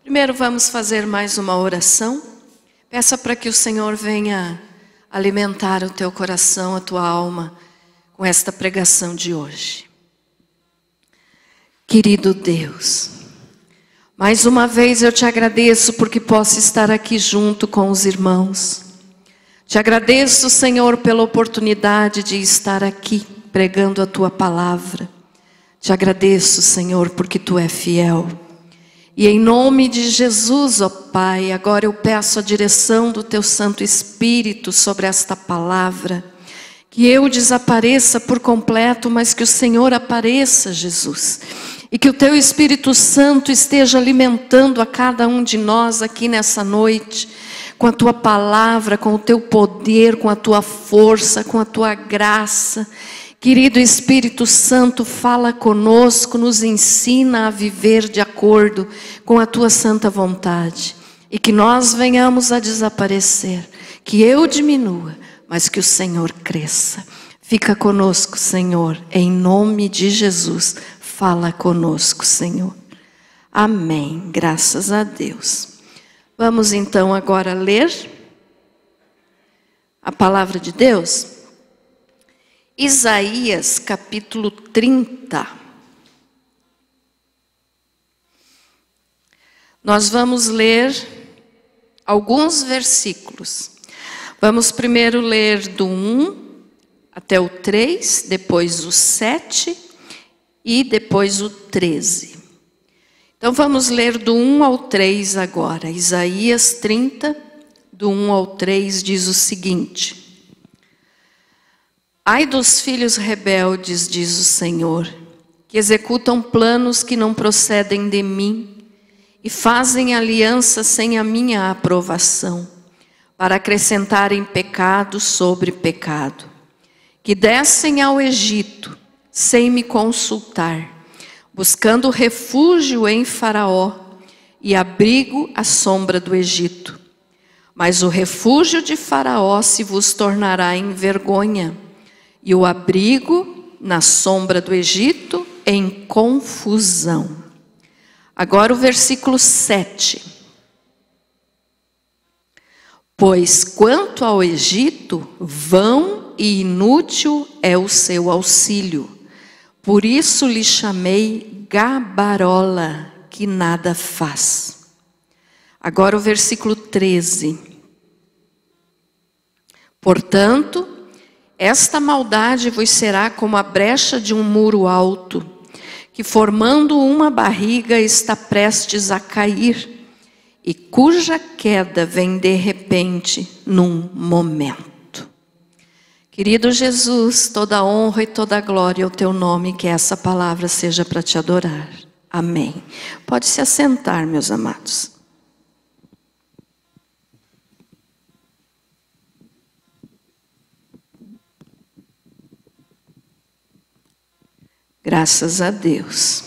Primeiro vamos fazer mais uma oração. Peça para que o Senhor venha alimentar o teu coração, a tua alma, com esta pregação de hoje. Querido Deus, mais uma vez eu te agradeço porque posso estar aqui junto com os irmãos. Te agradeço, Senhor, pela oportunidade de estar aqui pregando a tua palavra. Te agradeço, Senhor, porque tu és fiel. E em nome de Jesus, ó Pai, agora eu peço a direção do teu Santo Espírito sobre esta palavra. Que eu desapareça por completo, mas que o Senhor apareça, Jesus. E que o teu Espírito Santo esteja alimentando a cada um de nós aqui nessa noite, com a tua palavra, com o teu poder, com a tua força, com a tua graça. Querido Espírito Santo, fala conosco, nos ensina a viver de acordo com a tua santa vontade. E que nós venhamos a desaparecer, que eu diminua, mas que o Senhor cresça. Fica conosco, Senhor, em nome de Jesus. Fala conosco, Senhor. Amém. Graças a Deus. Vamos então agora ler a palavra de Deus. Isaías capítulo 30. Nós vamos ler alguns versículos. Vamos primeiro ler do 1 até o 3, depois o 7 e depois o 13. Então vamos ler do 1 ao 3 agora. Isaías 30, do 1 ao 3 diz o seguinte: Ai dos filhos rebeldes, diz o Senhor, que executam planos que não procedem de mim e fazem aliança sem a minha aprovação, para acrescentarem pecado sobre pecado, que descem ao Egito sem me consultar, buscando refúgio em Faraó e abrigo à sombra do Egito. Mas o refúgio de Faraó se vos tornará em vergonha, e o abrigo na sombra do Egito em confusão. Agora o versículo 7. Pois quanto ao Egito, vão e inútil é o seu auxílio. Por isso lhe chamei gabarola, que nada faz. Agora o versículo 13. Portanto, esta maldade vos será como a brecha de um muro alto, que formando uma barriga está prestes a cair, e cuja queda vem de repente num momento. Querido Jesus, toda honra e toda glória ao teu nome, que essa palavra seja para te adorar. Amém. Pode se assentar, meus amados. Graças a Deus.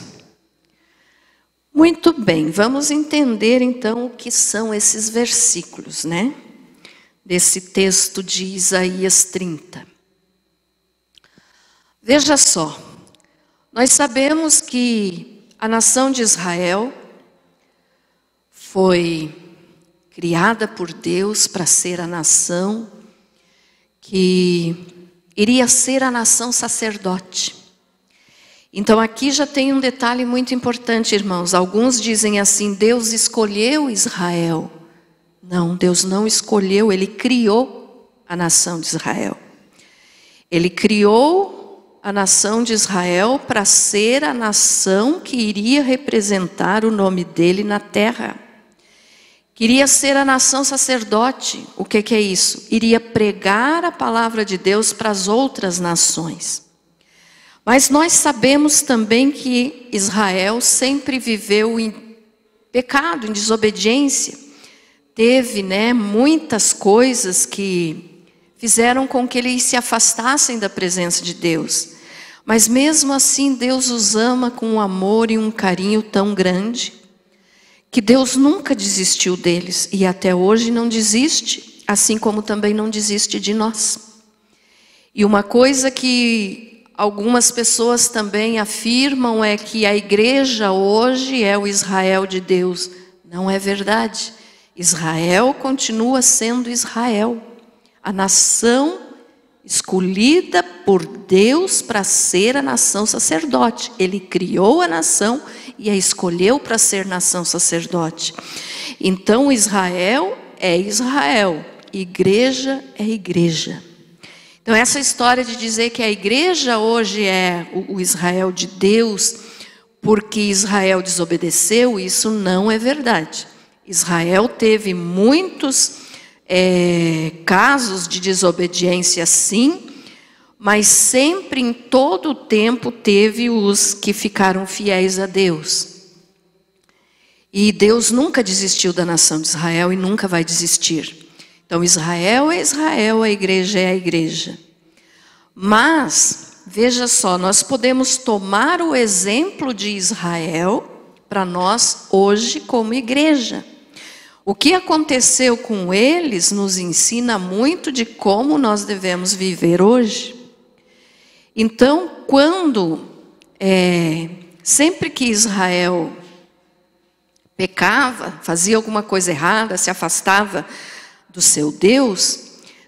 Muito bem, vamos entender então o que são esses versículos, né? Desse texto de Isaías 30. Veja só, nós sabemos que a nação de Israel foi criada por Deus para ser a nação que iria ser a nação sacerdote. Então aqui já tem um detalhe muito importante, irmãos. Alguns dizem assim, Deus escolheu Israel. Não, Deus não escolheu, Ele criou a nação de Israel. Ele criou a nação de Israel para ser a nação que iria representar o nome dele na terra. Queria ser a nação sacerdote. O que é isso? Iria pregar a palavra de Deus para as outras nações. Mas nós sabemos também que Israel sempre viveu em pecado, em desobediência. Teve, muitas coisas que fizeram com que eles se afastassem da presença de Deus. Mas mesmo assim Deus os ama com um amor e um carinho tão grande, que Deus nunca desistiu deles e até hoje não desiste, assim como também não desiste de nós. E uma coisa que algumas pessoas também afirmam é que a igreja hoje é o Israel de Deus. Não é verdade. Israel continua sendo Israel, a nação escolhida por Deus para ser a nação sacerdote. Ele criou a nação e a escolheu para ser nação sacerdote. Então Israel é Israel, igreja é igreja. Então essa história de dizer que a igreja hoje é o Israel de Deus porque Israel desobedeceu, isso não é verdade. Israel teve muitos casos de desobediência, sim, mas sempre, em todo o tempo, teve os que ficaram fiéis a Deus. E Deus nunca desistiu da nação de Israel e nunca vai desistir. Então Israel é Israel, a igreja é a igreja. Mas, veja só, nós podemos tomar o exemplo de Israel para nós hoje como igreja. O que aconteceu com eles nos ensina muito de como nós devemos viver hoje. Então, sempre que Israel pecava, fazia alguma coisa errada, se afastava do seu Deus,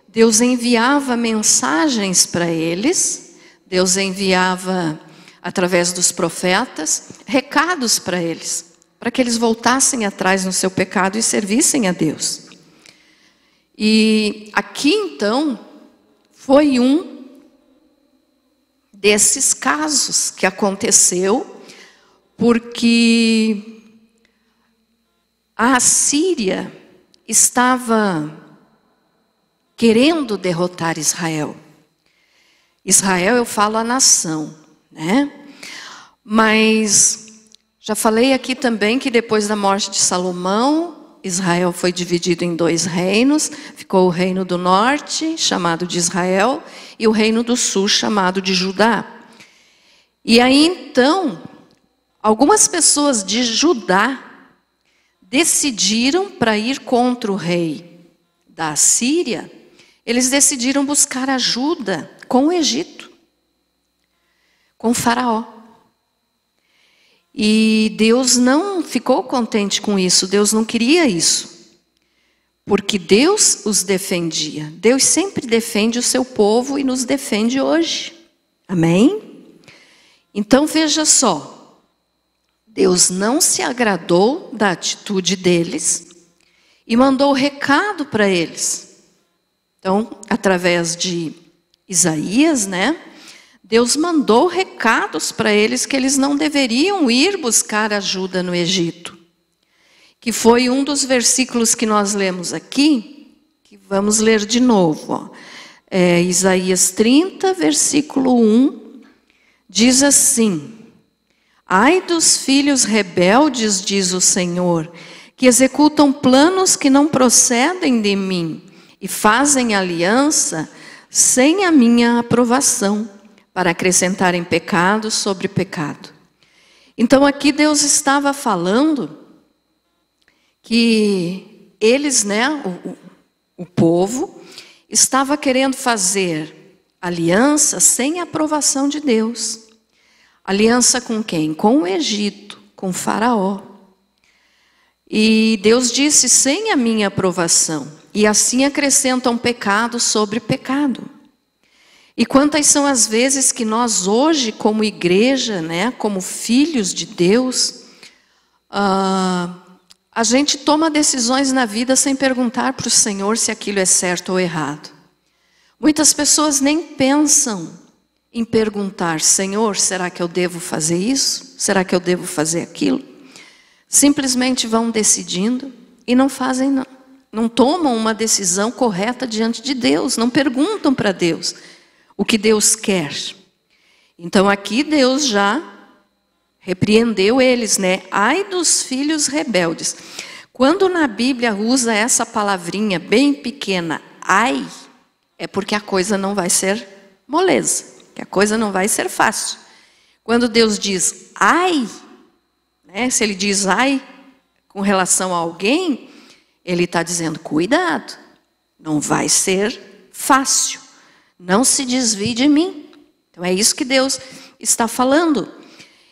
Deus enviava mensagens para eles, Deus enviava, através dos profetas, recados para eles, para que eles voltassem atrás no seu pecado e servissem a Deus. E aqui, então, foi um desses casos que aconteceu, porque a Assíria estava querendo derrotar Israel. Israel, eu falo a nação, né? Mas já falei aqui também que depois da morte de Salomão, Israel foi dividido em 2 reinos. Ficou o reino do norte, chamado de Israel, e o reino do sul, chamado de Judá. E aí então, algumas pessoas de Judá decidiram, para ir contra o rei da Assíria, eles decidiram buscar ajuda com o Egito, com Faraó. E Deus não ficou contente com isso, Deus não queria isso, porque Deus os defendia. Deus sempre defende o seu povo e nos defende hoje. Amém? Então veja só, Deus não se agradou da atitude deles e mandou recado para eles. Então, através de Isaías, né? Deus mandou recados para eles que eles não deveriam ir buscar ajuda no Egito. Que foi um dos versículos que nós lemos aqui, que vamos ler de novo. Isaías 30, versículo 1, diz assim: Ai dos filhos rebeldes, diz o Senhor, que executam planos que não procedem de mim e fazem aliança sem a minha aprovação, para acrescentarem pecado sobre pecado. Então aqui Deus estava falando que eles, né, o povo, estava querendo fazer aliança sem a aprovação de Deus. Aliança com quem? Com o Egito, com Faraó. E Deus disse, sem a minha aprovação. E assim acrescentam pecado sobre pecado. E quantas são as vezes que nós hoje, como igreja, né, como filhos de Deus, a gente toma decisões na vida sem perguntar para o Senhor se aquilo é certo ou errado. Muitas pessoas nem pensam em perguntar, Senhor, será que eu devo fazer isso? Será que eu devo fazer aquilo? Simplesmente vão decidindo e não fazem, não tomam uma decisão correta diante de Deus, não perguntam para Deus o que Deus quer. Então aqui Deus já repreendeu eles, né? Ai dos filhos rebeldes. Quando na Bíblia usa essa palavrinha bem pequena, ai, é porque a coisa não vai ser moleza, que a coisa não vai ser fácil. Quando Deus diz ai, né? Se ele diz ai com relação a alguém, ele está dizendo cuidado, não vai ser fácil. Não se desvie de mim. Então é isso que Deus está falando.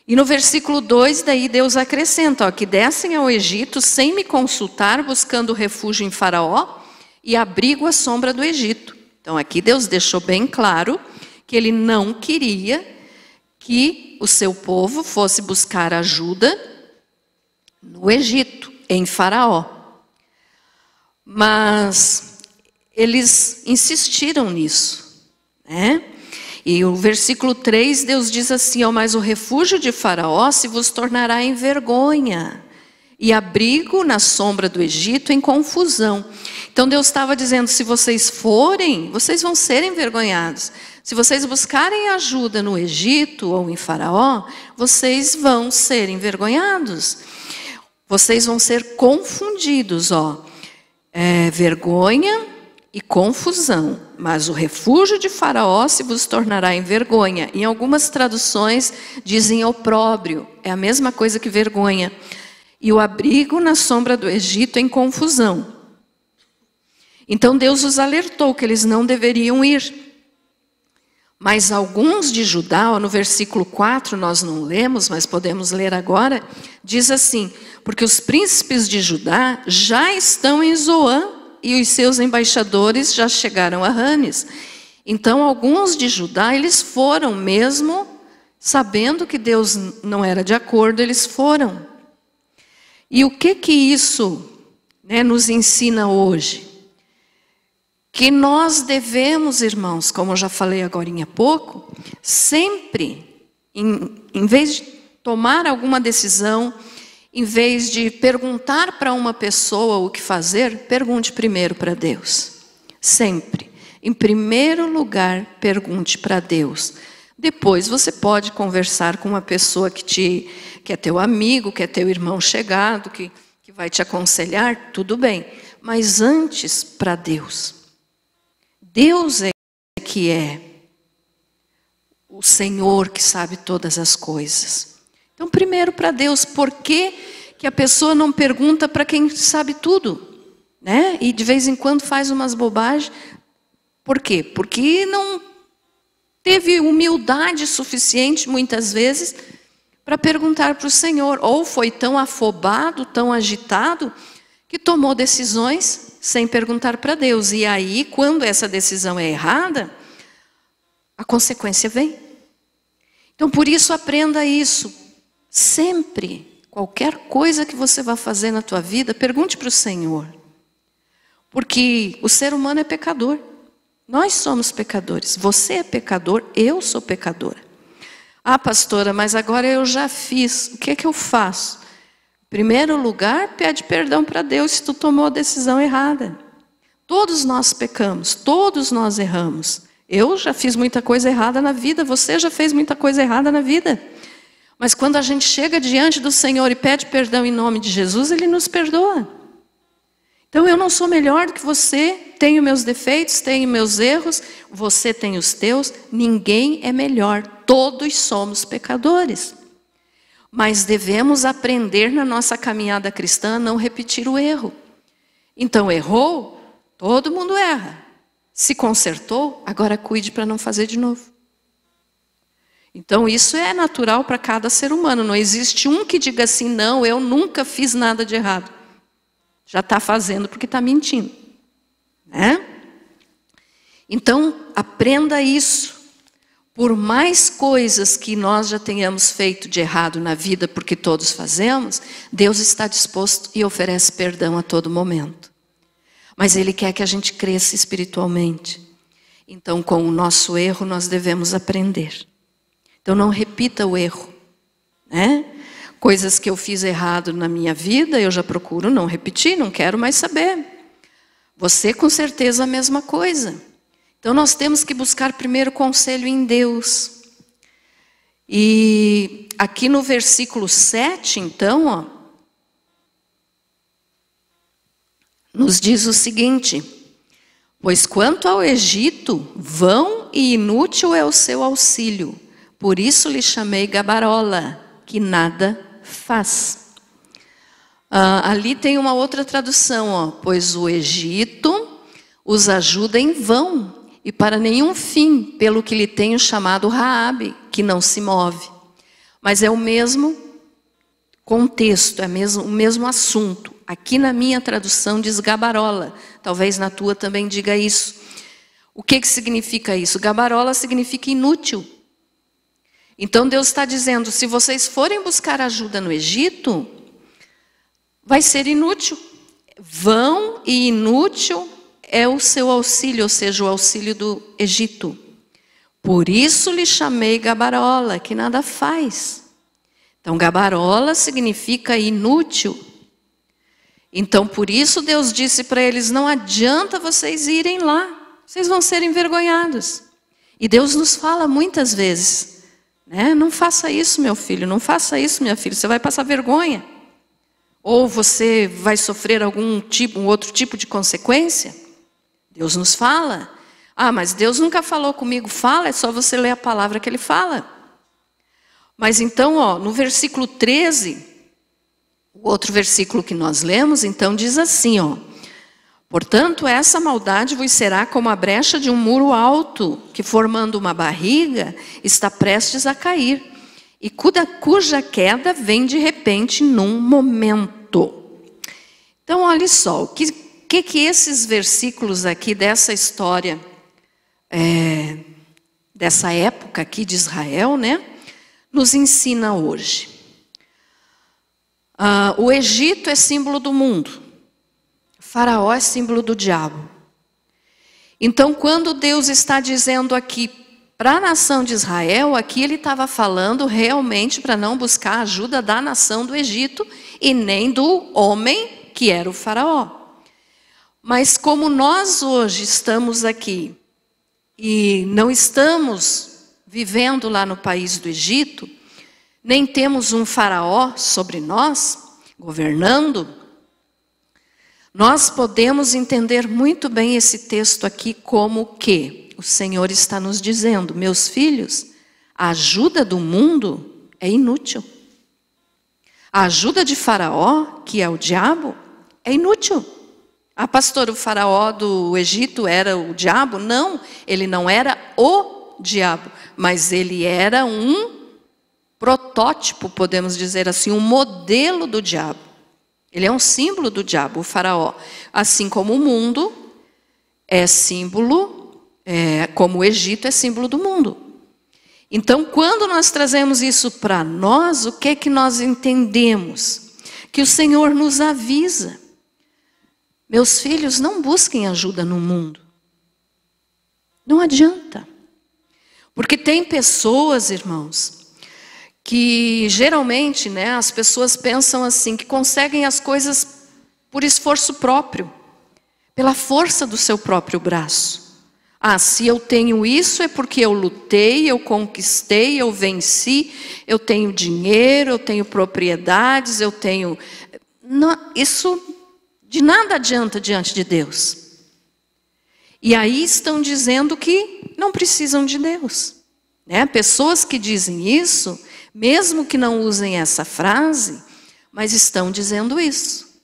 E no versículo 2, daí Deus acrescenta, ó, que descem ao Egito sem me consultar, buscando refúgio em Faraó e abrigo à sombra do Egito. Então aqui Deus deixou bem claro que Ele não queria que o seu povo fosse buscar ajuda no Egito, em Faraó. Mas eles insistiram nisso, né? E o versículo 3, Deus diz assim, ó, mas o refúgio de Faraó se vos tornará em vergonha, e abrigo na sombra do Egito em confusão. Então Deus estava dizendo, se vocês forem, vocês vão ser envergonhados. Se vocês buscarem ajuda no Egito ou em Faraó, vocês vão ser envergonhados. Vocês vão ser confundidos, ó. Vergonha e confusão, mas o refúgio de Faraó se vos tornará em vergonha. Em algumas traduções dizem opróbrio, é a mesma coisa que vergonha. E o abrigo na sombra do Egito em confusão. Então Deus os alertou que eles não deveriam ir. Mas alguns de Judá, no versículo 4, nós não lemos, mas podemos ler agora, diz assim, porque os príncipes de Judá já estão em Zoã, e os seus embaixadores já chegaram a Ranes. Então, alguns de Judá, eles foram mesmo, sabendo que Deus não era de acordo, eles foram. E o que isso, né, nos ensina hoje? Que nós devemos, irmãos, como eu já falei agora há pouco, sempre, em vez de tomar alguma decisão, em vez de perguntar para uma pessoa o que fazer, pergunte primeiro para Deus. Sempre. Em primeiro lugar, pergunte para Deus. Depois você pode conversar com uma pessoa que é teu amigo, que é teu irmão chegado, que vai te aconselhar, tudo bem. Mas antes, para Deus. Deus é que é o Senhor que sabe todas as coisas. Então, primeiro para Deus, por que a pessoa não pergunta para quem sabe tudo? Né? E de vez em quando faz umas bobagens. Por quê? Porque não teve humildade suficiente, muitas vezes, para perguntar para o Senhor. Ou foi tão afobado, tão agitado, que tomou decisões sem perguntar para Deus. E aí, quando essa decisão é errada, a consequência vem. Então, por isso, aprenda isso. Sempre, qualquer coisa que você vá fazer na tua vida, pergunte para o Senhor. Porque o ser humano é pecador. Nós somos pecadores. Você é pecador, eu sou pecadora. Ah, pastora, mas agora eu já fiz. O que é que eu faço? Em primeiro lugar, pede perdão para Deus se tu tomou a decisão errada. Todos nós pecamos, todos nós erramos. Eu já fiz muita coisa errada na vida, você já fez muita coisa errada na vida. Mas quando a gente chega diante do Senhor e pede perdão em nome de Jesus, Ele nos perdoa. Então eu não sou melhor do que você, tenho meus defeitos, tenho meus erros, você tem os teus, ninguém é melhor, todos somos pecadores. Mas devemos aprender na nossa caminhada cristã a não repetir o erro. Então errou, todo mundo erra. Se consertou, agora cuide para não fazer de novo. Então isso é natural para cada ser humano. Não existe um que diga assim, não, eu nunca fiz nada de errado. Já está fazendo porque está mentindo. Né? Então aprenda isso. Por mais coisas que nós já tenhamos feito de errado na vida, porque todos fazemos, Deus está disposto e oferece perdão a todo momento. Mas Ele quer que a gente cresça espiritualmente. Então, com o nosso erro, nós devemos aprender. Então, não repita o erro. Né? Coisas que eu fiz errado na minha vida, eu já procuro não repetir, não quero mais saber. Você, com certeza, a mesma coisa. Então, nós temos que buscar primeiro conselho em Deus. E aqui no versículo 7, então, ó, nos diz o seguinte: pois quanto ao Egito, vão e inútil é o seu auxílio. Por isso lhe chamei Gabarola, que nada faz. Ali tem uma outra tradução, ó, pois o Egito os ajuda em vão, e para nenhum fim, pelo que lhe tenho chamado Raabe, que não se move. Mas é o mesmo contexto, é o mesmo assunto. Aqui na minha tradução diz gabarola, talvez na tua também diga isso. O que significa isso? Gabarola significa inútil. Então Deus está dizendo, se vocês forem buscar ajuda no Egito, vai ser inútil. Vão e inútil é o seu auxílio, ou seja, o auxílio do Egito. Por isso lhe chamei gabarola, que nada faz. Então gabarola significa inútil. Então por isso Deus disse para eles, não adianta vocês irem lá, vocês vão ser envergonhados. E Deus nos fala muitas vezes, né? Não faça isso, meu filho, não faça isso, minha filha, você vai passar vergonha. Ou você vai sofrer um outro tipo de consequência. Deus nos fala. Ah, mas Deus nunca falou comigo. Fala, é só você ler a palavra que Ele fala. Mas então, no versículo 13, o outro versículo que nós lemos, então diz assim, portanto, essa maldade vos será como a brecha de um muro alto, que formando uma barriga, está prestes a cair. E cuja queda vem de repente num momento. Então, olha só, o que esses versículos aqui dessa história, dessa época aqui de Israel, né, nos ensina hoje. O Egito é símbolo do mundo. O Faraó é símbolo do diabo. Então, quando Deus está dizendo aqui, para a nação de Israel, aqui ele estava falando realmente para não buscar a ajuda da nação do Egito e nem do homem que era o Faraó. Mas como nós hoje estamos aqui e não estamos vivendo lá no país do Egito, nem temos um Faraó sobre nós, governando, nós podemos entender muito bem esse texto aqui como que o Senhor está nos dizendo, meus filhos, a ajuda do mundo é inútil. A ajuda de Faraó, que é o diabo, é inútil. Ah, pastor, o Faraó do Egito era o diabo? Não, ele não era o diabo, mas ele era um protótipo, podemos dizer assim, um modelo do diabo. Ele é um símbolo do diabo, o Faraó. Assim como o mundo é símbolo, como o Egito é símbolo do mundo. Então, quando nós trazemos isso para nós, o que é que nós entendemos? Que o Senhor nos avisa. Meus filhos, não busquem ajuda no mundo. Não adianta. Porque tem pessoas, irmãos, que geralmente, né, as pessoas pensam assim, que conseguem as coisas por esforço próprio, pela força do seu próprio braço. Ah, se eu tenho isso é porque eu lutei, eu conquistei, eu venci, eu tenho dinheiro, eu tenho propriedades, eu tenho... Não, isso de nada adianta diante de Deus. E aí estão dizendo que não precisam de Deus. Né? Pessoas que dizem isso, mesmo que não usem essa frase, mas estão dizendo isso.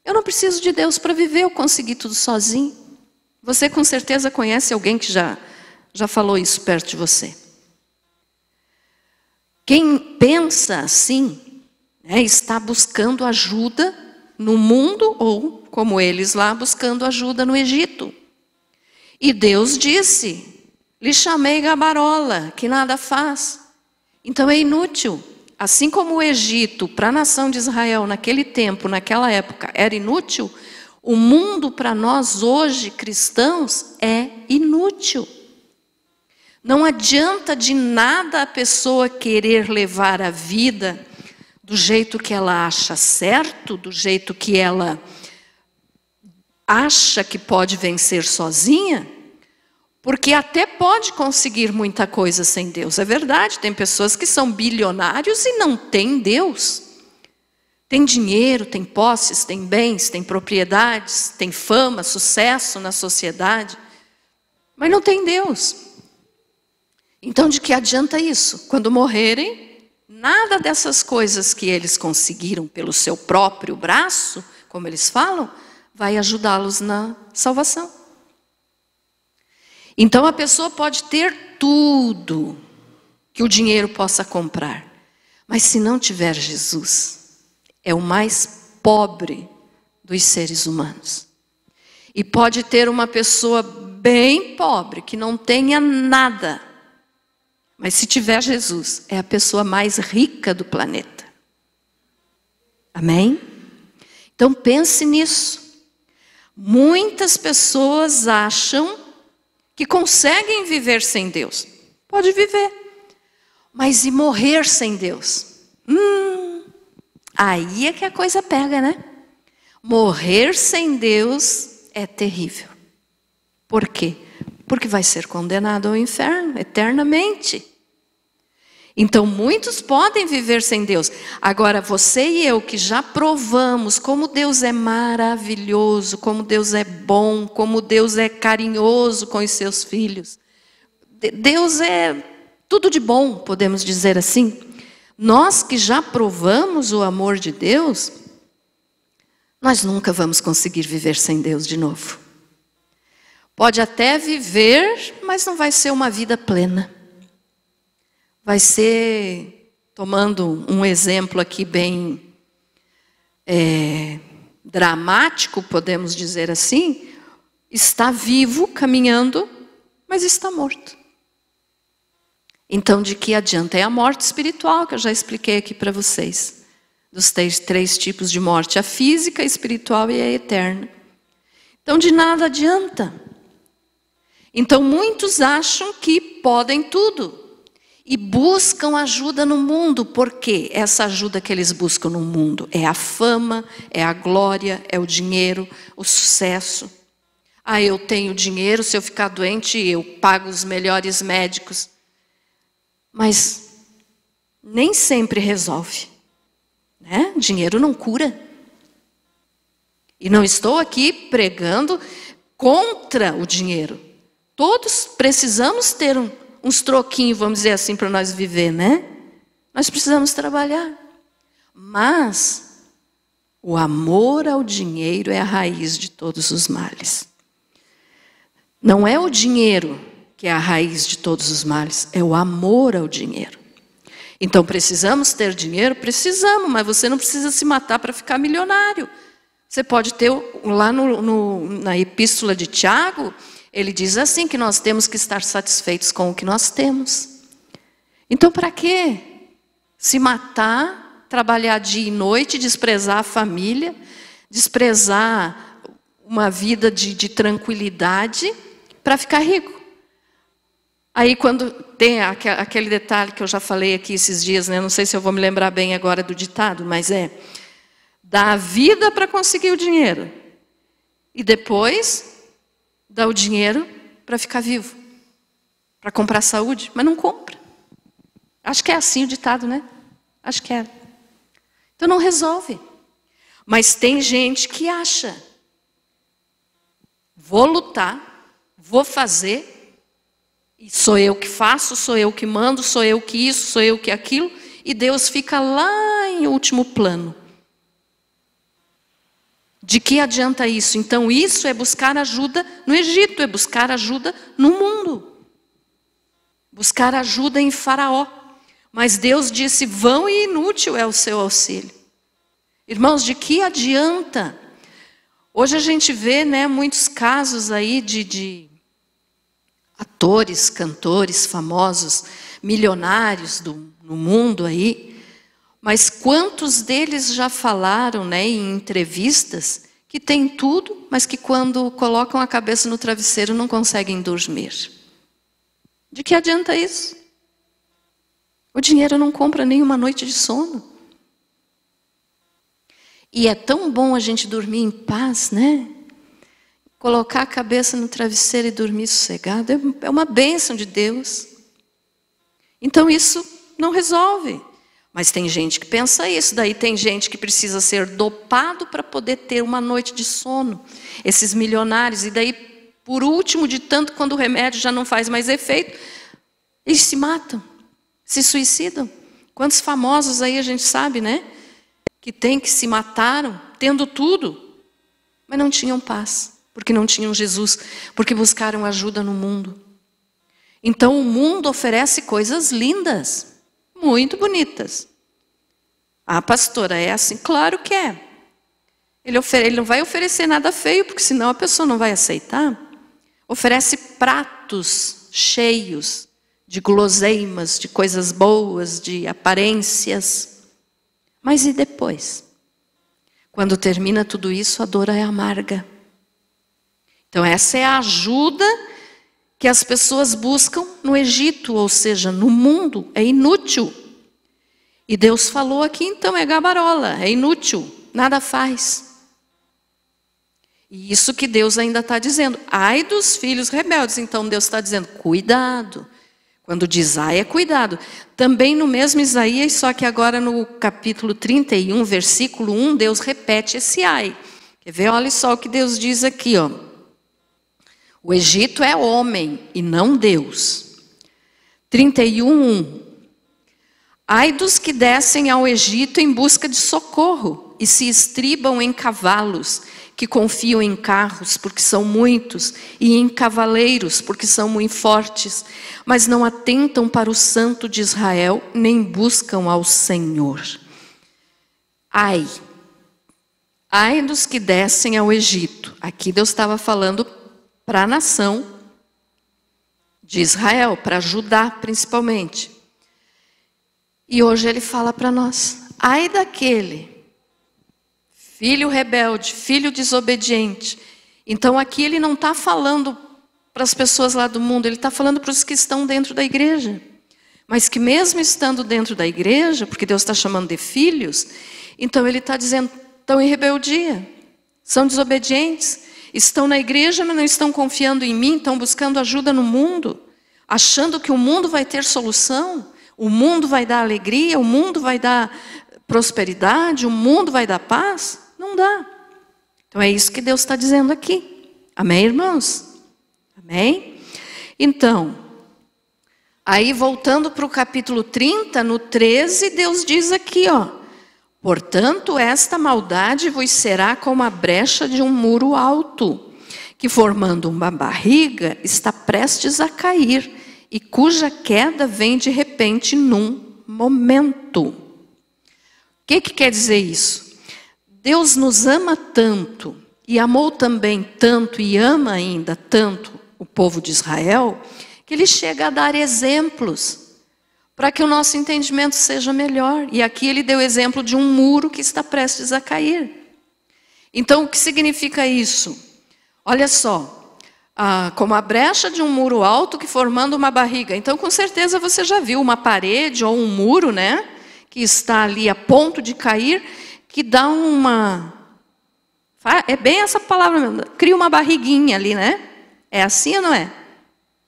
Eu não preciso de Deus para viver, eu consegui tudo sozinho. Você com certeza conhece alguém que já falou isso perto de você. Quem pensa assim, né, está buscando ajuda no mundo ou, como eles lá, buscando ajuda no Egito. E Deus disse, lhe chamei gabarola, que nada faz. Então é inútil. Assim como o Egito, para a nação de Israel, naquele tempo, naquela época, era inútil, o mundo para nós hoje, cristãos, é inútil. Não adianta de nada a pessoa querer levar a vida do jeito que ela acha certo, do jeito que ela acha que pode vencer sozinha, porque até pode conseguir muita coisa sem Deus. É verdade, tem pessoas que são bilionários e não têm Deus. Tem dinheiro, tem posses, tem bens, tem propriedades, tem fama, sucesso na sociedade, mas não tem Deus. Então, de que adianta isso? Quando morrerem, nada dessas coisas que eles conseguiram pelo seu próprio braço, como eles falam, vai ajudá-los na salvação. Então, a pessoa pode ter tudo que o dinheiro possa comprar, Mas se não tiver Jesus, é o mais pobre dos seres humanos. E pode ter uma pessoa bem pobre, que não tenha nada. Mas se tiver Jesus, é a pessoa mais rica do planeta. Amém? Então pense nisso. Muitas pessoas acham que conseguem viver sem Deus. Pode viver. Mas e morrer sem Deus? Aí é que a coisa pega, né? Morrer sem Deus é terrível. Por quê? Porque vai ser condenado ao inferno eternamente. Então muitos podem viver sem Deus. Agora você e eu que já provamos como Deus é maravilhoso, como Deus é bom, como Deus é carinhoso com os seus filhos. Deus é tudo de bom, podemos dizer assim. Nós que já provamos o amor de Deus, nós nunca vamos conseguir viver sem Deus de novo. Pode até viver, mas não vai ser uma vida plena. Vai ser, tomando um exemplo aqui bem dramático, podemos dizer assim, está vivo, caminhando, mas está morto. Então, de que adianta? É a morte espiritual, que eu já expliquei aqui para vocês. Dos três tipos de morte, a física, a espiritual e a eterna. Então, de nada adianta. Então, muitos acham que podem tudo. E buscam ajuda no mundo. Por quê? Essa ajuda que eles buscam no mundo é a fama, é a glória, é o dinheiro, o sucesso. Ah, eu tenho dinheiro, se eu ficar doente, eu pago os melhores médicos. Mas nem sempre resolve. Né? Dinheiro não cura. E não estou aqui pregando contra o dinheiro. Todos precisamos ter uns troquinhos, vamos dizer assim, para nós viver, né? Nós precisamos trabalhar. Mas o amor ao dinheiro é a raiz de todos os males. Não é o dinheiro que é a raiz de todos os males, é o amor ao dinheiro. Então precisamos ter dinheiro? Precisamos, mas você não precisa se matar para ficar milionário. Você pode ter, lá na epístola de Tiago, ele diz assim, que nós temos que estar satisfeitos com o que nós temos. Então para quê? Se matar, trabalhar dia e noite, desprezar a família, desprezar uma vida de tranquilidade para ficar rico. Aí quando tem aquele detalhe que eu já falei aqui esses dias, né? Não sei se eu vou me lembrar bem agora do ditado, mas dá a vida para conseguir o dinheiro. E depois dá o dinheiro para ficar vivo. Para comprar saúde, mas não compra. Acho que é assim o ditado, né? Acho que é. Então não resolve. Mas tem gente que acha. Vou lutar, vou fazer. E sou eu que faço, sou eu que mando, sou eu que isso, sou eu que aquilo. E Deus fica lá em último plano. De que adianta isso? Então isso é buscar ajuda no Egito, é buscar ajuda no mundo. Buscar ajuda em Faraó. Mas Deus disse, vão e inútil é o seu auxílio. Irmãos, de que adianta? Hoje a gente vê, né, muitos casos aí de atores, cantores famosos, milionários no mundo aí, mas quantos deles já falaram, né, em entrevistas que têm tudo, mas que quando colocam a cabeça no travesseiro não conseguem dormir? De que adianta isso? O dinheiro não compra nem uma noite de sono. E é tão bom a gente dormir em paz, né? Colocar a cabeça no travesseiro e dormir sossegado é uma bênção de Deus. Então isso não resolve. Mas tem gente que pensa isso. Daí tem gente que precisa ser dopado para poder ter uma noite de sono. Esses milionários. E daí, por último, de tanto, quando o remédio já não faz mais efeito, eles se matam, se suicidam. Quantos famosos aí a gente sabe, né? Que se mataram, tendo tudo, mas não tinham paz. Porque não tinham Jesus, porque buscaram ajuda no mundo. Então o mundo oferece coisas lindas, muito bonitas. Ah, pastora, é assim? Claro que é. Ele não vai oferecer nada feio, porque senão a pessoa não vai aceitar. Oferece pratos cheios de guloseimas, de coisas boas, de aparências. Mas e depois? Quando termina tudo isso, a dor é amarga. Então essa é a ajuda que as pessoas buscam no Egito, ou seja, no mundo. É inútil. E Deus falou aqui, então, é gabarola, é inútil, nada faz. E isso que Deus ainda está dizendo. Ai dos filhos rebeldes. Então Deus está dizendo, cuidado. Quando diz ai, é cuidado. Também no mesmo Isaías, só que agora no capítulo 31, versículo 1, Deus repete esse ai. Quer ver? Olha só o que Deus diz aqui, ó. O Egito é homem e não Deus. 31:1. Ai dos que descem ao Egito em busca de socorro e se estribam em cavalos, que confiam em carros porque são muitos e em cavaleiros porque são muito fortes, mas não atentam para o Santo de Israel nem buscam ao Senhor. Ai dos que descem ao Egito. Aqui Deus estava falando para a nação de Israel, para Judá principalmente. E hoje ele fala para nós, ai daquele filho rebelde, filho desobediente. Então aqui ele não está falando para as pessoas lá do mundo, ele está falando para os que estão dentro da igreja. Mas que mesmo estando dentro da igreja, porque Deus está chamando de filhos, então ele está dizendo, estão em rebeldia, são desobedientes, estão na igreja, mas não estão confiando em mim, estão buscando ajuda no mundo, achando que o mundo vai ter solução, o mundo vai dar alegria, o mundo vai dar prosperidade, o mundo vai dar paz. Não dá. Então é isso que Deus está dizendo aqui. Amém, irmãos? Amém? Então, aí voltando para o capítulo 30, no 13, Deus diz aqui, ó. Portanto, esta maldade vos será como a brecha de um muro alto, que formando uma barriga está prestes a cair, e cuja queda vem de repente num momento. O que quer dizer isso? Deus nos ama tanto, e amou também tanto, e ama ainda tanto o povo de Israel, que Ele chega a dar exemplos, para que o nosso entendimento seja melhor. E aqui Ele deu o exemplo de um muro que está prestes a cair. Então, o que significa isso? Olha só. Como a brecha de um muro alto que formando uma barriga. Então, com certeza você já viu uma parede ou um muro, né? Que está ali a ponto de cair, que dá uma... É bem essa palavra mesmo. Cria uma barriguinha ali, né? É assim ou não é?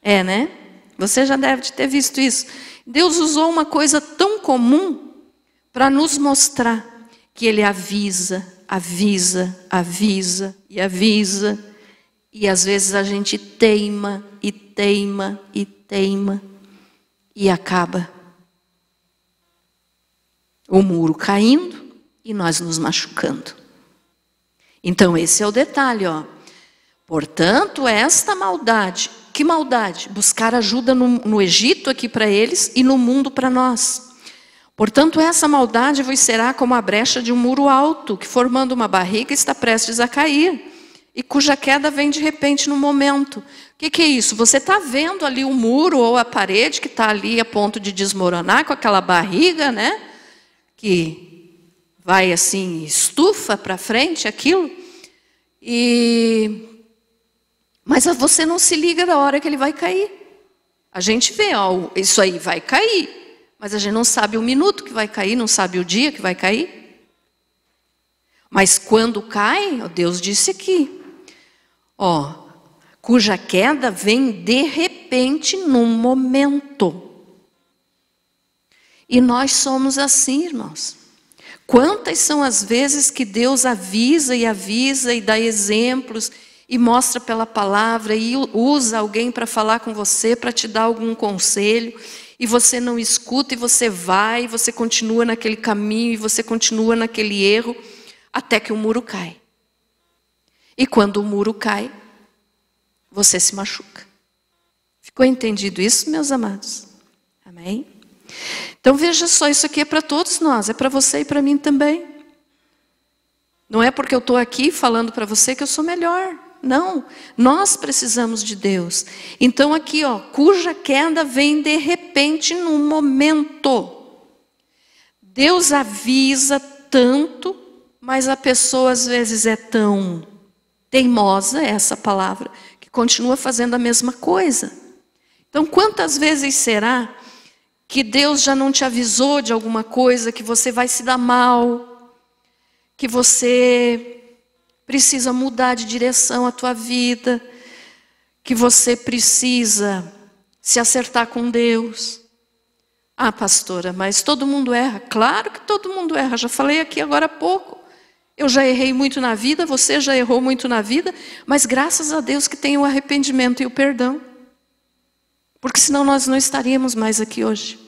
É, né? Você já deve ter visto isso. Deus usou uma coisa tão comum para nos mostrar que Ele avisa, avisa, avisa e avisa. E às vezes a gente teima, e teima, e teima, e acaba o muro caindo e nós nos machucando. Então esse é o detalhe, ó. Portanto, esta maldade, que maldade? Buscar ajuda no Egito aqui para eles e no mundo para nós. Portanto, essa maldade vos será como a brecha de um muro alto, que formando uma barriga está prestes a cair, e cuja queda vem de repente no momento. O que é isso? Você está vendo ali o muro ou a parede que está ali a ponto de desmoronar com aquela barriga, né? Que vai assim, estufa para frente aquilo. Mas você não se liga da hora que ele vai cair. A gente vê, ó, isso aí vai cair. Mas a gente não sabe o minuto que vai cair, não sabe o dia que vai cair. Mas quando cai, ó, Deus disse aqui, ó, cuja queda vem de repente num momento. E nós somos assim, irmãos. Quantas são as vezes que Deus avisa e dá exemplos e mostra pela palavra e usa alguém para falar com você, para te dar algum conselho, e você não escuta, e você vai, e você continua naquele caminho, e você continua naquele erro, até que o muro cai. E quando o muro cai, você se machuca. Ficou entendido isso, meus amados? Amém? Então veja só, isso aqui é para todos nós, é para você e para mim também. Não é porque eu estou aqui falando para você que eu sou melhor. Não, nós precisamos de Deus. Então aqui, ó, cuja queda vem de repente num momento. Deus avisa tanto, mas a pessoa às vezes é tão teimosa, é essa palavra, que continua fazendo a mesma coisa. Então quantas vezes será que Deus já não te avisou de alguma coisa, que você vai se dar mal, que você precisa mudar de direção a tua vida, que você precisa se acertar com Deus. Ah, pastora, mas todo mundo erra. Claro que todo mundo erra, já falei aqui agora há pouco. Eu já errei muito na vida, você já errou muito na vida, mas graças a Deus que tem o arrependimento e o perdão. Porque senão nós não estaríamos mais aqui hoje.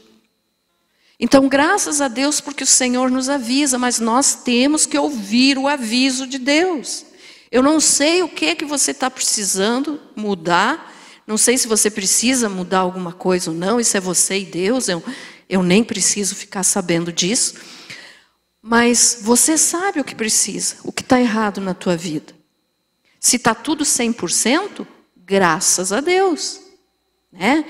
Então, graças a Deus, porque o Senhor nos avisa, mas nós temos que ouvir o aviso de Deus. Eu não sei o que você está precisando mudar, não sei se você precisa mudar alguma coisa ou não, isso é você e Deus, eu nem preciso ficar sabendo disso. Mas você sabe o que precisa, o que está errado na tua vida. Se está tudo 100%, graças a Deus, né?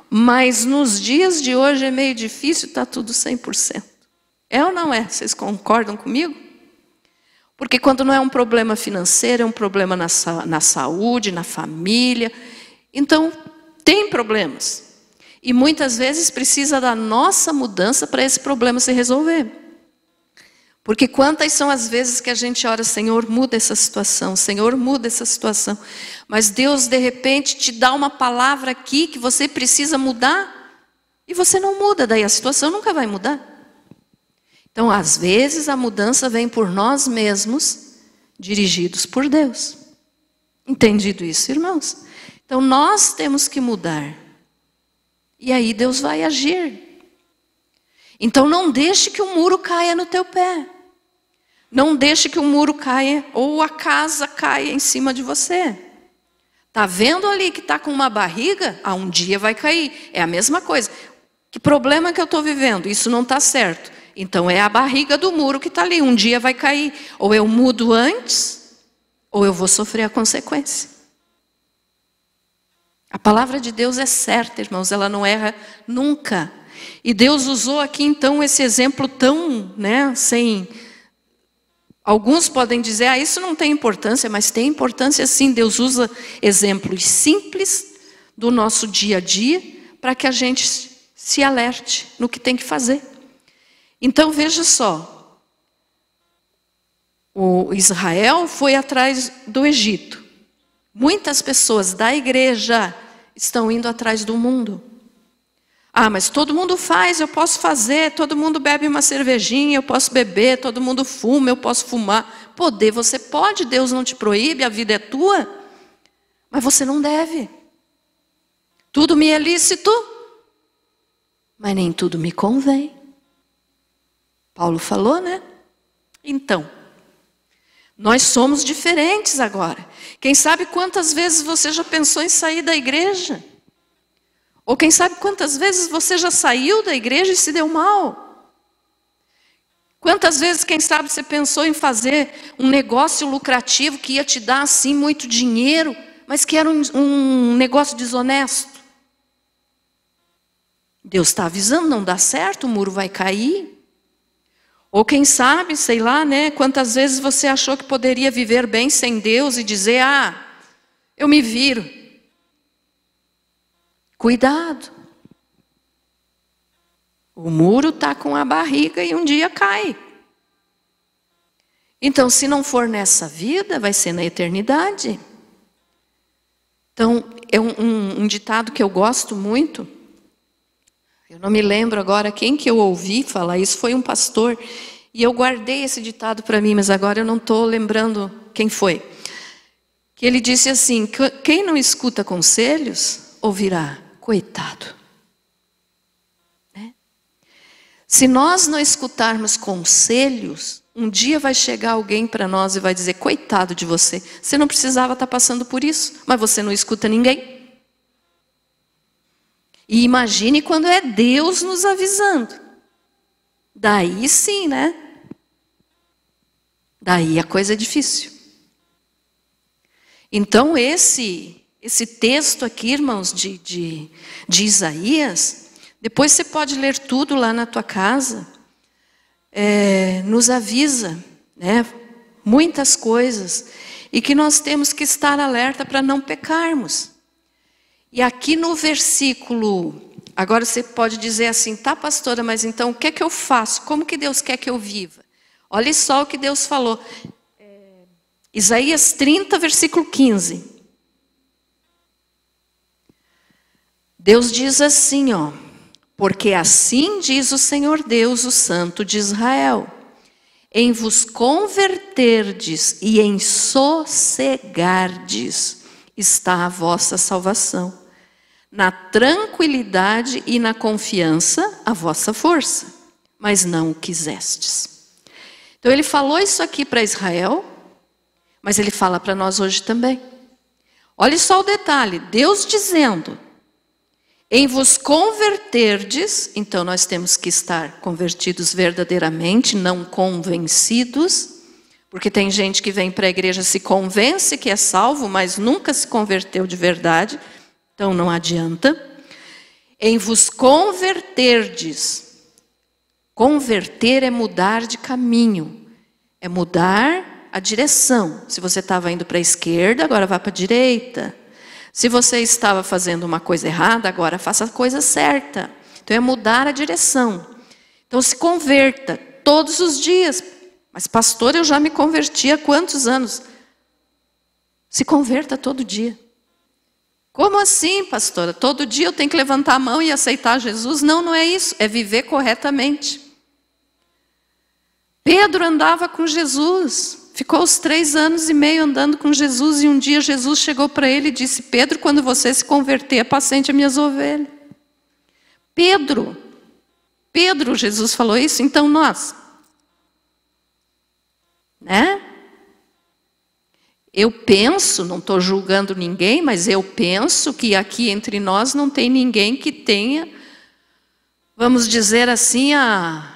Mas nos dias de hoje é meio difícil, está tudo 100%. É ou não é? Vocês concordam comigo? Porque quando não é um problema financeiro, é um problema na saúde, na família. Então, tem problemas. E muitas vezes precisa da nossa mudança para esse problema se resolver. Porque quantas são as vezes que a gente ora, Senhor, muda essa situação, Senhor, muda essa situação. Mas Deus, de repente, te dá uma palavra aqui que você precisa mudar e você não muda, daí a situação nunca vai mudar. Então, às vezes, a mudança vem por nós mesmos, dirigidos por Deus. Entendido isso, irmãos? Então, nós temos que mudar. E aí Deus vai agir. Então, não deixe que o muro caia no teu pé. Não deixe que o muro caia ou a casa caia em cima de você. Está vendo ali que está com uma barriga? Ah, um dia vai cair. É a mesma coisa. Que problema que eu estou vivendo? Isso não está certo. Então é a barriga do muro que está ali. Um dia vai cair. Ou eu mudo antes, ou eu vou sofrer a consequência. A palavra de Deus é certa, irmãos. Ela não erra nunca. E Deus usou aqui então esse exemplo tão, sem... Alguns podem dizer, isso não tem importância, mas tem importância sim. Deus usa exemplos simples do nosso dia a dia para que a gente se alerte no que tem que fazer. Então veja só, o Israel foi atrás do Egito. Muitas pessoas da igreja estão indo atrás do mundo. Ah, mas todo mundo faz, eu posso fazer, todo mundo bebe uma cervejinha, eu posso beber, todo mundo fuma, eu posso fumar. Poder você pode, Deus não te proíbe, a vida é tua, mas você não deve. Tudo me é lícito, mas nem tudo me convém. Paulo falou, né? Então, nós somos diferentes agora. Quem sabe quantas vezes você já pensou em sair da igreja? Ou quem sabe quantas vezes você já saiu da igreja e se deu mal? Quantas vezes, quem sabe, você pensou em fazer um negócio lucrativo que ia te dar assim muito dinheiro, mas que era um negócio desonesto? Deus está avisando, não dá certo, o muro vai cair. Ou quem sabe, sei lá, quantas vezes você achou que poderia viver bem sem Deus e dizer, eu me viro. Cuidado. O muro está com a barriga e um dia cai. Então, se não for nessa vida, vai ser na eternidade. Então, é um ditado que eu gosto muito. Eu não me lembro agora quem que eu ouvi falar isso, foi um pastor. E eu guardei esse ditado para mim, mas agora eu não estou lembrando quem foi. Que ele disse assim, quem não escuta conselhos, ouvirá, coitado. Se nós não escutarmos conselhos, um dia vai chegar alguém para nós e vai dizer, coitado de você, você não precisava estar passando por isso, mas você não escuta ninguém. E imagine quando é Deus nos avisando. Daí sim, né? Daí a coisa é difícil. Então esse texto aqui, irmãos, de Isaías, depois você pode ler tudo lá na tua casa, nos avisa, né, muitas coisas, e que nós temos que estar alerta para não pecarmos. E aqui no versículo, agora você pode dizer assim, tá, pastora, mas então o que é que eu faço? Como que Deus quer que eu viva? Olha só o que Deus falou. Isaías 30, versículo 15. Deus diz assim, ó. Porque assim diz o Senhor Deus, o Santo de Israel. Em vos converterdes e em sossegardes está a vossa salvação. Na tranquilidade e na confiança a vossa força. Mas não o quisestes. Então ele falou isso aqui para Israel, mas ele fala para nós hoje também. Olha só o detalhe, Deus dizendo, em vos converterdes, então nós temos que estar convertidos verdadeiramente, não convencidos, porque tem gente que vem para a igreja, se convence que é salvo, mas nunca se converteu de verdade, então não adianta. Em vos converterdes, converter é mudar de caminho, é mudar a direção. Se você estava indo para a esquerda, agora vá para a direita. Se você estava fazendo uma coisa errada, agora faça a coisa certa. Então é mudar a direção. Então se converta todos os dias. Mas pastor, eu já me converti há quantos anos? Se converta todo dia. Como assim, pastora? Todo dia eu tenho que levantar a mão e aceitar Jesus? Não, não é isso. É viver corretamente. Pedro andava com Jesus, ficou os 3 anos e meio andando com Jesus, e um dia Jesus chegou para ele e disse, Pedro, quando você se converter, apacente as minhas ovelhas. Pedro, Jesus falou isso, então nós, né? Eu penso, não estou julgando ninguém, mas eu penso que aqui entre nós não tem ninguém que tenha, vamos dizer assim, a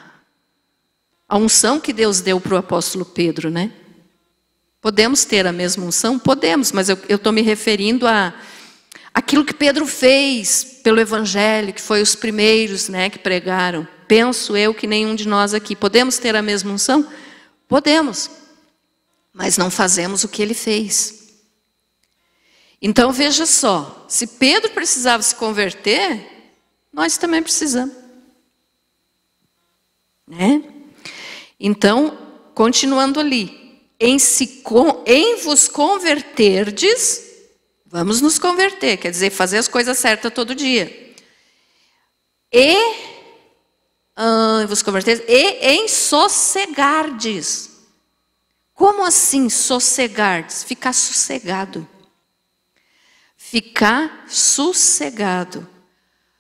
unção que Deus deu para o apóstolo Pedro, né? Podemos ter a mesma unção? Podemos, mas eu estou me referindo àquilo que Pedro fez pelo Evangelho, que foi os primeiros, né, que pregaram. Penso eu que nenhum de nós aqui. Podemos ter a mesma unção? Podemos, mas não fazemos o que ele fez. Então veja só, se Pedro precisava se converter, nós também precisamos. Né? Então, continuando ali, em vos converterdes, vamos nos converter, quer dizer, fazer as coisas certas todo dia. Em vos converterdes, e em sossegardes. Como assim sossegardes? Ficar sossegado. Ficar sossegado.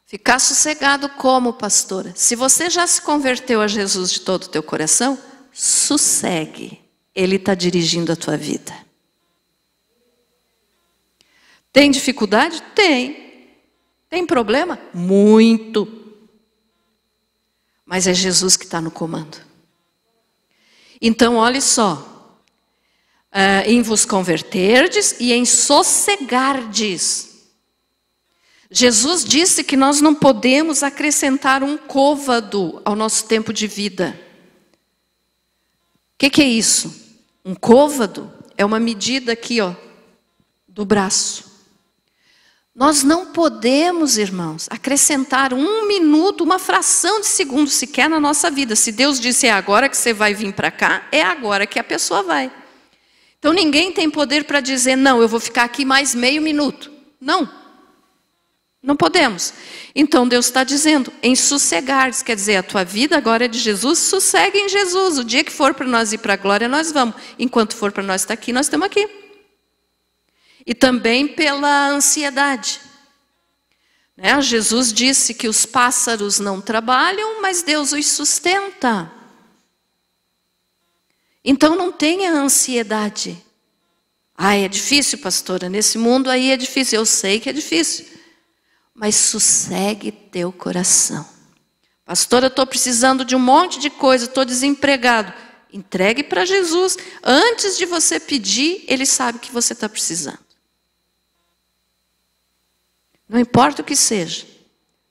Ficar sossegado como, pastora? Se você já se converteu a Jesus de todo o teu coração, sossegue. Ele está dirigindo a tua vida. Tem dificuldade? Tem. Tem problema? Muito. Mas é Jesus que está no comando. Então, olha só. Em vos converterdes e em sossegardes. Jesus disse que nós não podemos acrescentar um côvado ao nosso tempo de vida. O que é isso? Um côvado é uma medida aqui, ó, do braço. Nós não podemos, irmãos, acrescentar 1 minuto, uma fração de segundo sequer na nossa vida. Se Deus disse é agora que você vai vir para cá, é agora que a pessoa vai. Então ninguém tem poder para dizer, não, eu vou ficar aqui mais meio minuto. Não. Não podemos. Então Deus está dizendo, em sossegar, quer dizer, a tua vida agora é de Jesus, sossegue em Jesus. O dia que for para nós ir para a glória, nós vamos. Enquanto for para nós estar aqui, nós estamos aqui. E também pela ansiedade. Né? Jesus disse que os pássaros não trabalham, mas Deus os sustenta. Então não tenha ansiedade. Ah, é difícil, pastora, nesse mundo aí é difícil. Eu sei que é difícil. mas sossegue teu coração. Pastora, eu estou precisando de um monte de coisa, estou desempregado. Entregue para Jesus. Antes de você pedir, Ele sabe que você está precisando. Não importa o que seja.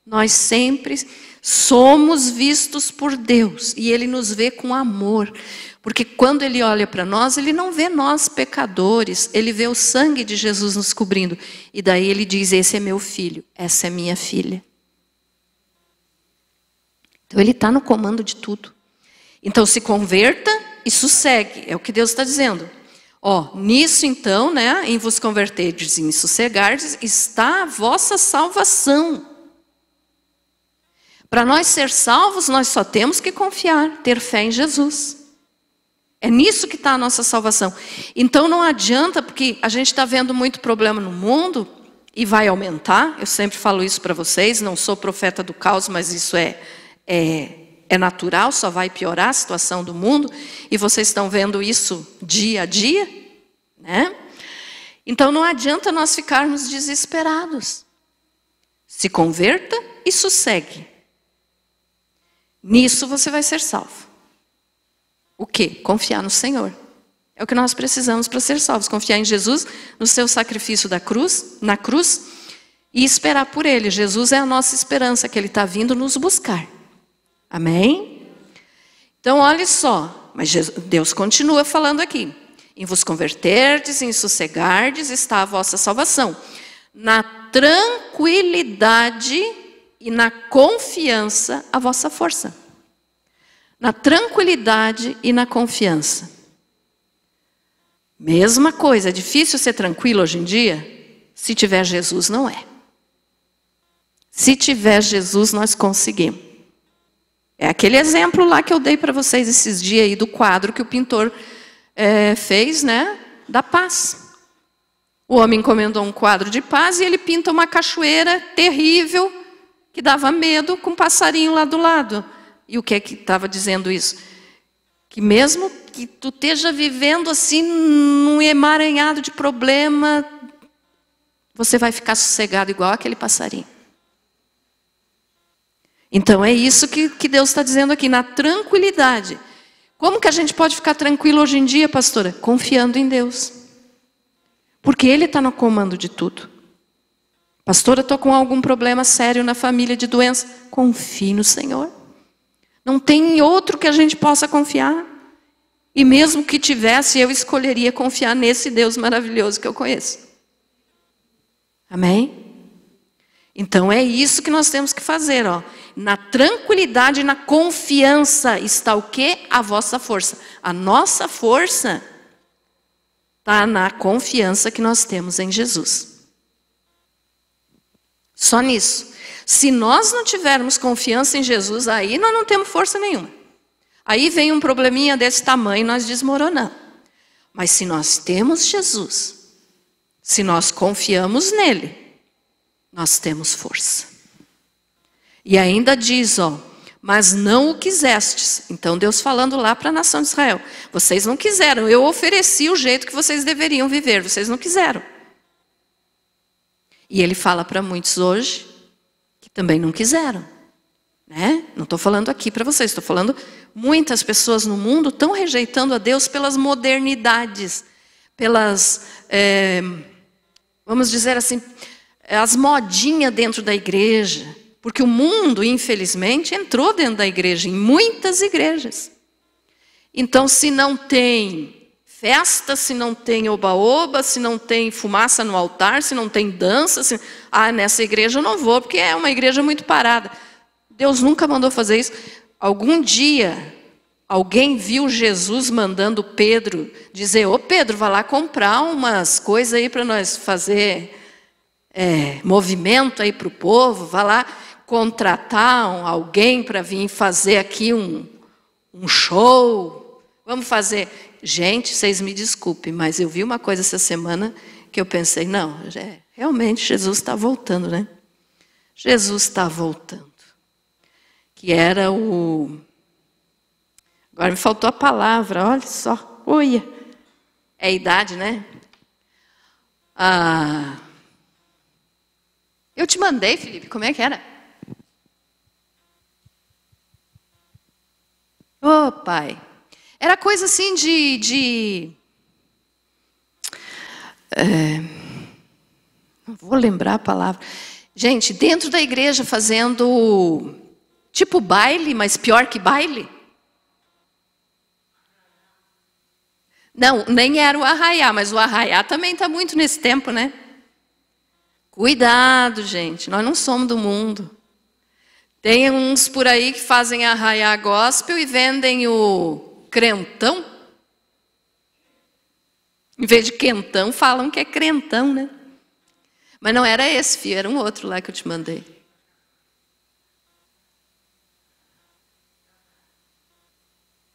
Nós sempre somos vistos por Deus. E Ele nos vê com amor. Porque quando Ele olha para nós, Ele não vê nós pecadores. Ele vê o sangue de Jesus nos cobrindo. E daí Ele diz, esse é meu filho, essa é minha filha. Então Ele está no comando de tudo. Então se converta e sossegue. É o que Deus está dizendo. Nisso então, né, em vos converterdes e em sossegardes, está a vossa salvação. Para nós ser salvos, nós só temos que confiar, ter fé em Jesus. É nisso que está a nossa salvação. Então não adianta, porque a gente está vendo muito problema no mundo, e vai aumentar. Eu sempre falo isso para vocês, não sou profeta do caos, mas isso é natural, só vai piorar a situação do mundo, e vocês estão vendo isso dia a dia, né? Então não adianta nós ficarmos desesperados. Se converta e sossegue. Nisso você vai ser salvo. O quê? Confiar no Senhor. É o que nós precisamos para ser salvos. Confiar em Jesus, no seu sacrifício na cruz, e esperar por Ele. Jesus é a nossa esperança, que Ele está vindo nos buscar. Amém? Então, olha só. Mas Deus continua falando aqui. Em vos converterdes, em sossegardes, está a vossa salvação. Na tranquilidade e na confiança, a vossa força. Na tranquilidade e na confiança. Mesma coisa, é difícil ser tranquilo hoje em dia? Se tiver Jesus, não é. Se tiver Jesus, nós conseguimos. É aquele exemplo lá que eu dei para vocês esses dias aí do quadro que o pintor fez, né? Da paz. O homem encomendou um quadro de paz e ele pinta uma cachoeira terrível que dava medo com um passarinho lá do lado. E o que é que estava dizendo isso? Que mesmo que tu esteja vivendo assim num emaranhado de problema, você vai ficar sossegado igual aquele passarinho. Então é isso que Deus está dizendo aqui, na tranquilidade. Como que a gente pode ficar tranquilo hoje em dia, pastora? Confiando em Deus. Porque Ele está no comando de tudo. Pastora, estou com algum problema sério na família de doença. Confie no Senhor. Não tem outro que a gente possa confiar. E mesmo que tivesse, eu escolheria confiar nesse Deus maravilhoso que eu conheço. Amém? Então é isso que nós temos que fazer. Na tranquilidade e na confiança está o quê? A vossa força. A nossa força está na confiança que nós temos em Jesus. Só nisso. Se nós não tivermos confiança em Jesus, aí nós não temos força nenhuma. Aí vem um probleminha desse tamanho e nós desmoronamos. Mas se nós temos Jesus, se nós confiamos nele, nós temos força. E ainda diz, mas não o quisestes. Então Deus falando lá para a nação de Israel. Vocês não quiseram, eu ofereci o jeito que vocês deveriam viver, vocês não quiseram. E Ele fala para muitos hoje, que também não quiseram. Né? Não estou falando aqui para vocês, estou falando muitas pessoas no mundo estão rejeitando a Deus pelas modernidades, pelas, vamos dizer assim, as modinhas dentro da igreja. Porque o mundo, infelizmente, entrou dentro da igreja, em muitas igrejas. Então, se não tem festa, se não tem oba-oba, se não tem fumaça no altar, se não tem dança, nessa igreja eu não vou, porque é uma igreja muito parada. Deus nunca mandou fazer isso. Algum dia, alguém viu Jesus mandando Pedro dizer, Pedro, vai lá comprar umas coisas aí para nós fazer movimento aí para o povo, vai lá contratar alguém para vir fazer aqui um show. Vamos fazer. Gente, vocês me desculpem, mas eu vi uma coisa essa semana que eu pensei, não, realmente Jesus está voltando, né? Jesus está voltando. Que era agora me faltou a palavra, olha só. Olha. É a idade, né? Eu te mandei, Felipe, como é que era? Ô, pai. Era coisa assim não vou lembrar a palavra. Gente, dentro da igreja fazendo tipo baile, mas pior que baile. Não, nem era o arraiá, mas o arraiá também está muito nesse tempo, né? Cuidado, gente, nós não somos do mundo. Tem uns por aí que fazem arraiá gospel e vendem o crentão. Em vez de quentão, falam que é crentão, né? Mas não era esse, filho, era um outro lá que eu te mandei.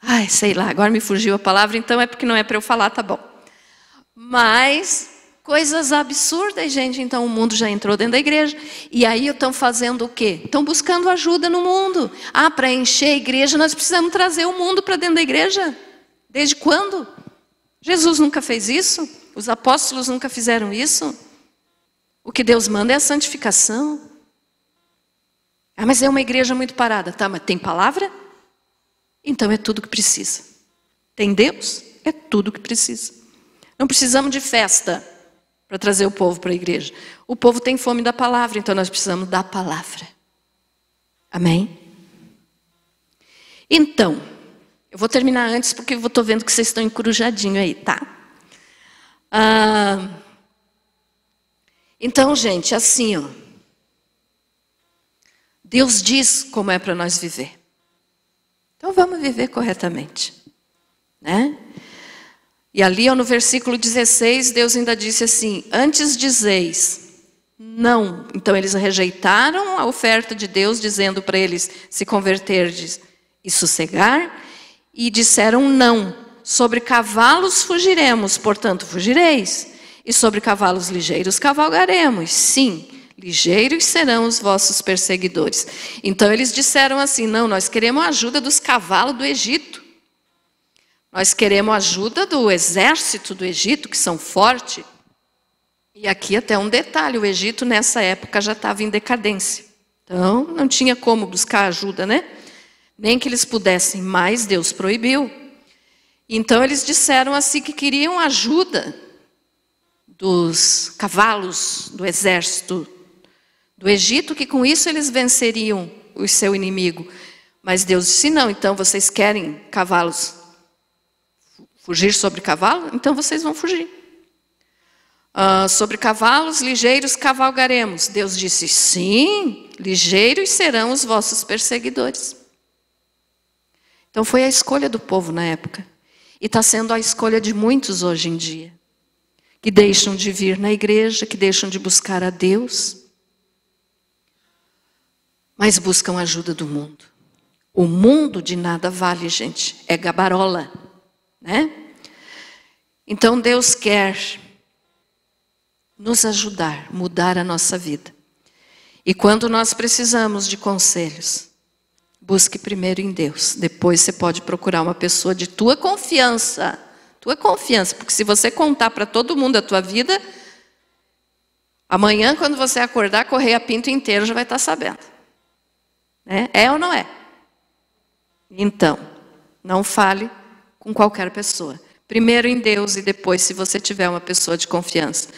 Ai, sei lá, agora me fugiu a palavra, então é porque não é para eu falar, tá bom. Mas coisas absurdas, gente. Então o mundo já entrou dentro da igreja. E aí estão fazendo o quê? Estão buscando ajuda no mundo. Ah, para encher a igreja nós precisamos trazer o mundo para dentro da igreja. Desde quando? Jesus nunca fez isso? Os apóstolos nunca fizeram isso? O que Deus manda é a santificação. Ah, mas é uma igreja muito parada. Tá, mas tem palavra? Então é tudo que precisa. Tem Deus? É tudo que precisa. Não precisamos de festa para trazer o povo para a igreja. O povo tem fome da palavra, então nós precisamos da palavra. Amém? Então, eu vou terminar antes porque eu estou vendo que vocês estão encurujadinhos aí, tá? Então, gente, assim, ó. Deus diz como é para nós viver. Então vamos viver corretamente, né? E ali no versículo 16, Deus ainda disse assim: antes dizeis não. Então eles rejeitaram a oferta de Deus, dizendo para eles se converterdes e sossegar, e disseram não. Sobre cavalos fugiremos, portanto fugireis, e sobre cavalos ligeiros cavalgaremos. Sim, ligeiros serão os vossos perseguidores. Então eles disseram assim: não, nós queremos a ajuda dos cavalos do Egito. Nós queremos a ajuda do exército do Egito, que são fortes. E aqui até um detalhe, o Egito nessa época já estava em decadência. Então não tinha como buscar ajuda, né? Nem que eles pudessem, mas Deus proibiu. Então eles disseram assim que queriam ajuda dos cavalos do exército do Egito, que com isso eles venceriam o seu inimigo. Mas Deus disse: não, então vocês querem cavalos, fugir sobre cavalo? Então vocês vão fugir. Sobre cavalos ligeiros cavalgaremos. Deus disse: sim, ligeiros serão os vossos perseguidores. Então foi a escolha do povo na época. E está sendo a escolha de muitos hoje em dia. Que deixam de vir na igreja, que deixam de buscar a Deus, mas buscam a ajuda do mundo. O mundo de nada vale, gente. É gabarola, né? Então Deus quer nos ajudar, mudar a nossa vida. E quando nós precisamos de conselhos, busque primeiro em Deus. Depois você pode procurar uma pessoa de tua confiança. Tua confiança, porque se você contar para todo mundo a tua vida, amanhã quando você acordar, Correia Pinto inteiro já vai estar sabendo. É ou não é? Então, não fale com qualquer pessoa. Primeiro em Deus e depois se você tiver uma pessoa de confiança.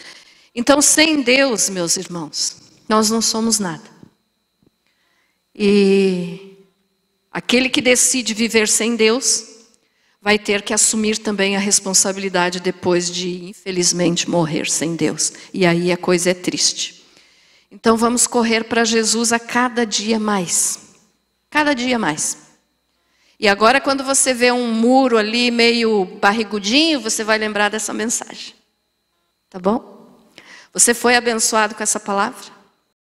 Então, sem Deus, meus irmãos, nós não somos nada. E aquele que decide viver sem Deus vai ter que assumir também a responsabilidade depois de, infelizmente, morrer sem Deus. E aí a coisa é triste. Então vamos correr para Jesus a cada dia mais. Cada dia mais. E agora quando você vê um muro ali meio barrigudinho, você vai lembrar dessa mensagem. Tá bom? Você foi abençoado com essa palavra?